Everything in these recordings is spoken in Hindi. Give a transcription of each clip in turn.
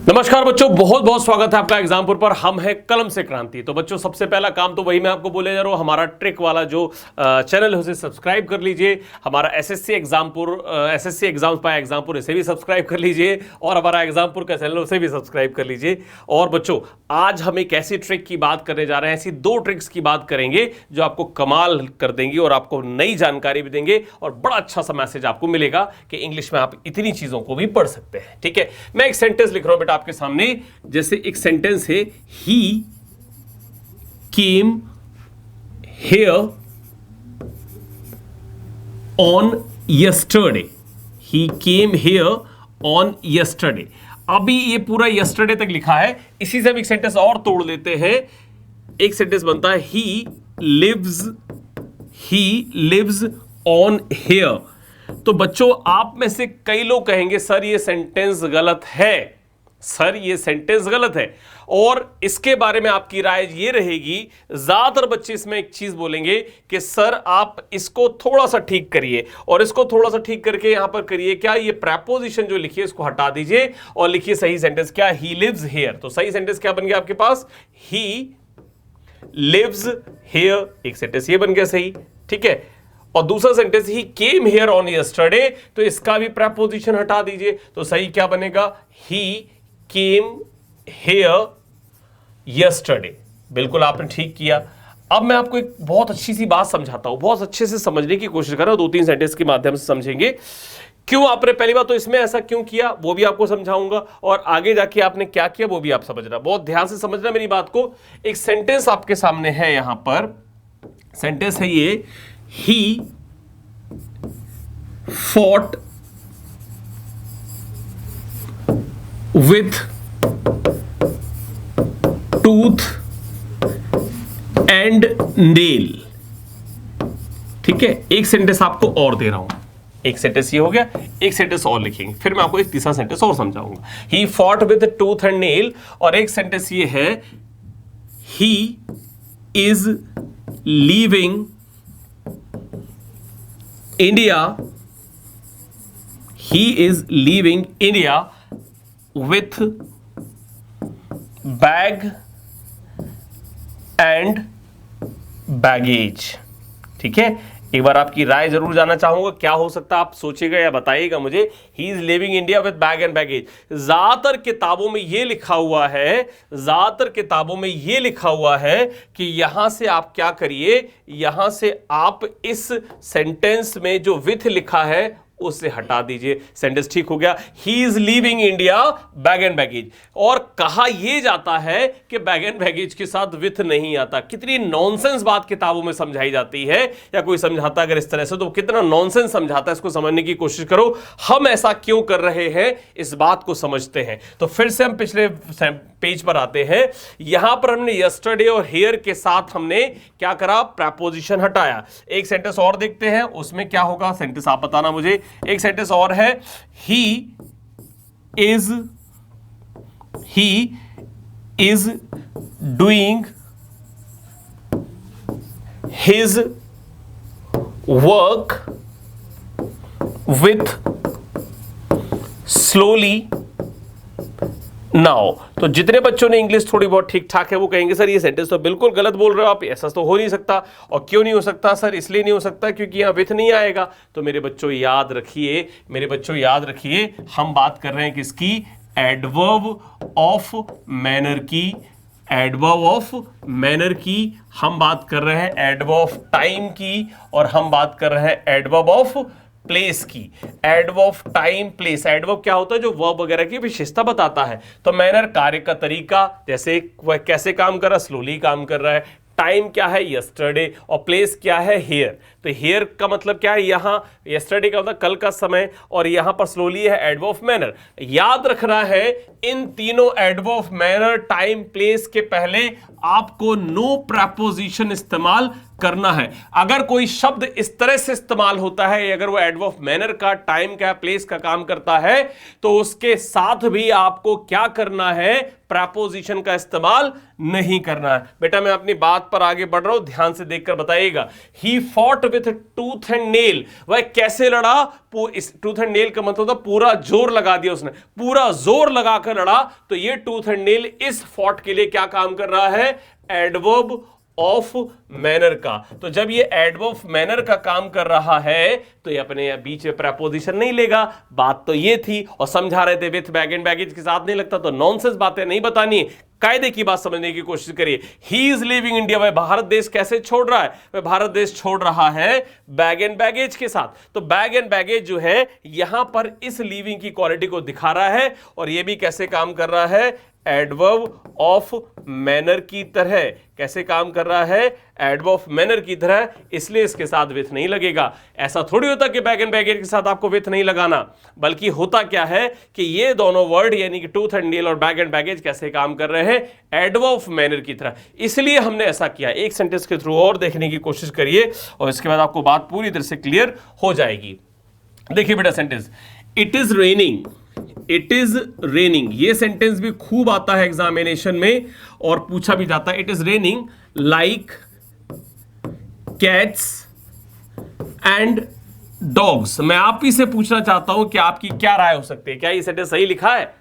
नमस्कार बच्चों, बहुत बहुत स्वागत है आपका एग्जामपुर पर। हम हैं कलम से क्रांति। तो बच्चों, सबसे पहला काम तो वही मैं आपको बोले जा रहा हूँ, हमारा ट्रिक वाला जो चैनल है उसे सब्सक्राइब कर लीजिए। हमारा एसएससी एग्जाम्स पाया एग्जामपुर, इसे भी सब्सक्राइब कर लीजिए, और हमारा एग्जामपुर का चैनल उसे भी सब्सक्राइब कर लीजिए। और बच्चों, आज हम एक ऐसी ट्रिक की बात करने जा रहे हैं, ऐसी दो ट्रिक्स की बात करेंगे जो आपको कमाल कर देंगी और आपको नई जानकारी भी देंगे और बड़ा अच्छा सा मैसेज आपको मिलेगा कि इंग्लिश में आप इतनी चीजों को भी पढ़ सकते हैं। ठीक है, मैं एक सेंटेंस लिख रहा हूं बेटा आपके सामने। जैसे एक सेंटेंस है, he came here on yesterday. He came here on yesterday. अभी ये पूरा यस्टरडे तक लिखा है, इसी से हम एक सेंटेंस और तोड़ लेते हैं। एक सेंटेंस बनता है, ही लिव्स ऑन हियर। तो बच्चों, आप में से कई लोग कहेंगे सर ये सेंटेंस गलत है, सर ये सेंटेंस गलत है, और इसके बारे में आपकी राय ये रहेगी। ज्यादातर बच्चे इसमें एक चीज बोलेंगे कि सर आप इसको थोड़ा सा ठीक करिए और इसको थोड़ा सा ठीक करके यहां पर करिए। क्या ये प्रेपोजिशन जो लिखिए इसको हटा दीजिए और लिखिए सही सेंटेंस। क्या? He lives here. तो सही सेंटेंस क्या बन गया आपके पास? He lives here. एक सेंटेंस ये बन गया सही। ठीक है, और दूसरा sentence, he came here on yesterday, तो इसका भी प्रेपोजिशन हटा दीजिए। तो सही क्या बनेगा? ही केम हियर यस्टरडे। बिल्कुल आपने ठीक किया। अब मैं आपको एक बहुत अच्छी सी बात समझाता हूं, बहुत अच्छे से समझने की कोशिश कर रहा हूं, दो तीन सेंटेंस के माध्यम से समझेंगे। क्यों आपने पहली बात तो इसमें ऐसा क्यों किया वो भी आपको समझाऊंगा, और आगे जाके आपने क्या किया वो भी आप समझना। बहुत ध्यान से समझना मेरी बात को। एक सेंटेंस आपके सामने है, यहां पर सेंटेंस है ये, ही fought with tooth and nail। ठीक है, एक सेंटेंस आपको और दे रहा हूं। एक सेंटेंस ये हो गया, एक सेंटेंस और लिखेंगे, फिर मैं आपको एक तीसरा सेंटेंस और समझाऊंगा। He fought with tooth and nail, और एक सेंटेंस ये है, he is leaving India, he is leaving India with bag and baggage। ठीक है, एक बार आपकी राय जरूर जानना चाहूंगा, क्या हो सकता है आप सोचिएगा या बताइएगा मुझे। He is living India with bag and baggage. ज्यादातर किताबों में यह लिखा हुआ है, ज्यादातर किताबों में यह लिखा हुआ है कि यहां से आप क्या करिए, यहां से आप इस सेंटेंस में जो विथ लिखा है उससे हटा दीजिए, सेंटेंस ठीक हो गया। He is leaving India bag and baggage. और कहा यह जाता है कि बैग एंड बैगेज के साथ विथ नहीं आता। कितनी नॉनसेंस बात किताबों में समझाई जाती है, या कोई समझाता अगर इस तरह से तो कितना नॉनसेंस समझाता है, इसको समझने की कोशिश करो। हम ऐसा क्यों कर रहे हैं इस बात को समझते हैं। तो फिर से हम पिछले पेज पर आते हैं। यहां पर हमने यस्टरडे और हियर के साथ हमने क्या करा? प्रेपोजिशन हटाया। एक सेंटेंस और देखते हैं, उसमें क्या होगा, सेंटेंस आप बताना मुझे। एक सेंटेंस और है, he is doing his work with slowly now. तो जितने बच्चों ने इंग्लिश थोड़ी बहुत ठीक ठाक है वो कहेंगे सर ये सेंटेंस तो बिल्कुल गलत बोल रहे हो आप, ऐसा तो हो नहीं सकता। और क्यों नहीं हो सकता सर? इसलिए नहीं हो सकता क्योंकि यहां विथ नहीं आएगा। तो मेरे बच्चों याद रखिए, हम बात कर रहे हैं किसकी? एडवर्ब ऑफ मैनर की। एडवर्ब ऑफ मैनर की हम बात कर रहे हैं, एडवर्ब ऑफ टाइम की, और हम बात कर रहे हैं एडवर्ब ऑफ प्लेस की। Adverb of time, place. Adverb क्या होता है? जो वर्ब वगैरह की विशेषता बताता है। तो मैनर कार्य का तरीका, जैसे वह कैसे काम कर रहा है, स्लोली काम कर रहा है। टाइम क्या है? यस्टरडे। और प्लेस क्या है? हियर। तो हियर का मतलब क्या है? यहां यस्टरडे का मतलब कल का समय, और यहां पर स्लोली है एडवर्ब ऑफ मैनर। याद रखना है, इन तीनों adverb of manner, time, place के पहले आपको नो प्रेपोजिशन इस्तेमाल करना है। अगर कोई शब्द इस तरह से इस्तेमाल होता है, अगर वो एडवर्ब ऑफ मैनर का, टाइम का, प्लेस का काम करता है, तो उसके साथ भी आपको क्या करना है? प्रेपोजिशन का इस्तेमाल नहीं करना है। बेटा मैं अपनी बात पर आगे बढ़ रहा हूं, ध्यान से देखकर बताइएगा। He fought with tooth and nail. वह कैसे लड़ा? इस टूथ एंड नेल का मतलब था पूरा जोर लगा दिया उसने, पूरा जोर लगाकर लड़ा। तो ये टूथ एंड नेल इस फॉट के लिए क्या काम कर रहा है? एडवर्ब ऑफ मैनर का। तो जब ये एडवर्ब ऑफ मैनर का काम कर रहा है तो ये अपने बीच में प्रपोजिशन नहीं लेगा। बात तो ये थी, और समझा रहे थे विथ बैग एंड बैगेज के साथ नहीं लगता, तो नॉनसेंस बातें नहीं बतानी, कायदे की बात समझने की कोशिश करिए। ही इज लिविंग इंडिया, वह भारत देश कैसे छोड़ रहा है? वह भारत देश छोड़ रहा है बैग एंड बैगेज के साथ। तो बैग एंड बैगेज जो है यहां पर इस लिविंग की क्वालिटी को दिखा रहा है, और यह भी कैसे काम कर रहा है? एडवर्ब ऑफ मैनर की तरह। कैसे काम कर रहा है? एडवर्ब ऑफ मैनर की तरह, इसलिए इसके साथ विथ नहीं लगेगा। ऐसा थोड़ी होता कि बैग एंड बैगेज के साथ आपको विथ नहीं लगाना, बल्कि होता क्या है कि ये दोनों वर्ड यानी कि टूथ एंड नेल और बैग एंड बैगेज कैसे काम कर रहे हैं? एडवर्ब ऑफ मैनर की तरह। इसलिए हमने ऐसा किया। एक सेंटेंस के थ्रू और देखने की कोशिश करिए, और इसके बाद आपको बात पूरी तरह से क्लियर हो जाएगी। देखिए बेटा sentence, it is raining, it is raining, ये सेंटेंस भी खूब आता है एग्जामिनेशन में और पूछा भी जाता है। It is raining like cats and dogs. मैं आप ही से पूछना चाहता हूं कि आपकी क्या राय हो सकती है? क्या ये सेंटेंस सही लिखा है?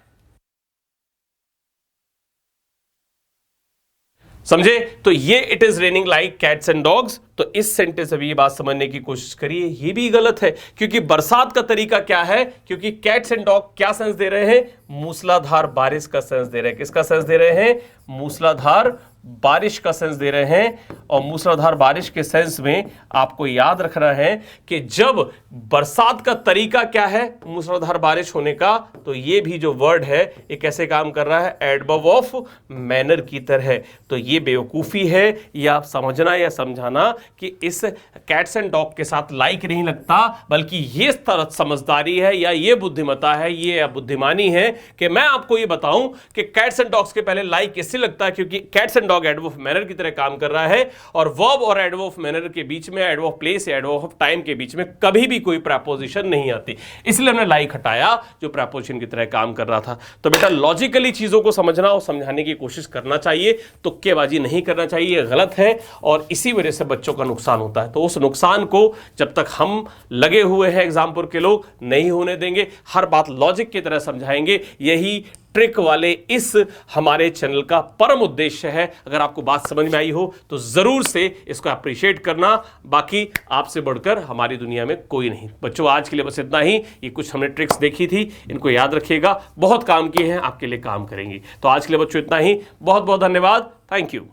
समझे? तो ये it is raining like cats and dogs, तो इस सेंटेंस से भी ये बात समझने की कोशिश करिए, ये भी गलत है। क्योंकि बरसात का तरीका क्या है? क्योंकि कैट्स एंड डॉग क्या सेंस दे रहे हैं? मूसलाधार बारिश का सेंस दे रहे हैं। किसका सेंस दे रहे हैं? मूसलाधार बारिश का सेंस दे रहे हैं। और मूसलाधार बारिश के सेंस में आपको याद रखना है कि जब बरसात का तरीका क्या है मूसलाधार बारिश होने का, तो ये भी जो वर्ड है ये कैसे काम कर रहा है? एडवर्ब ऑफ मैनर की तरह। तो ये बेवकूफी है, या समझना या समझाना कि इस कैट्स एंड डॉग के साथ लाइक नहीं लगता, बल्कि ये तरह समझदारी है या ये बुद्धिमता है, ये बुद्धिमानी है कि मैं आपको ये बताऊं कि कैट्स एंड डॉग्स के पहले लाइक इससे लगता है क्योंकि cats and dog adverb of manner की तरह काम कर रहा है, और वर्ब और एडवर्ब ऑफ मैनर के बीच में, एडवर्ब ऑफ प्लेस या एडवर्ब ऑफ टाइम के बीच में कभी भी कोई प्रपोजिशन नहीं आती, इसलिए हमने लाइक हटाया जो प्रपोजिशन की तरह काम कर रहा था। तो बेटा लॉजिकली चीजों को समझना और समझाने की कोशिश करना चाहिए, तुक्केबाजी नहीं करना चाहिए, गलत है, और इसी वजह से बच्चों का नुकसान होता है। तो उस नुकसान को जब तक हम लगे हुए हैं एग्जामपुर के लोग नहीं होने देंगे, हर बात लॉजिक की तरह समझाएंगे। यही ट्रिक वाले इस हमारे चैनल का परम उद्देश्य है। अगर आपको बात समझ में आई हो तो जरूर से इसको अप्रिशिएट करना। बाकी आपसे बढ़कर हमारी दुनिया में कोई नहीं। बच्चों आज के लिए बस इतना ही। ये कुछ हमने ट्रिक्स देखी थी, इनको याद रखिएगा, बहुत काम की हैं, आपके लिए काम करेंगी। तो आज के लिए बच्चों इतना ही। बहुत बहुत धन्यवाद। Thank you.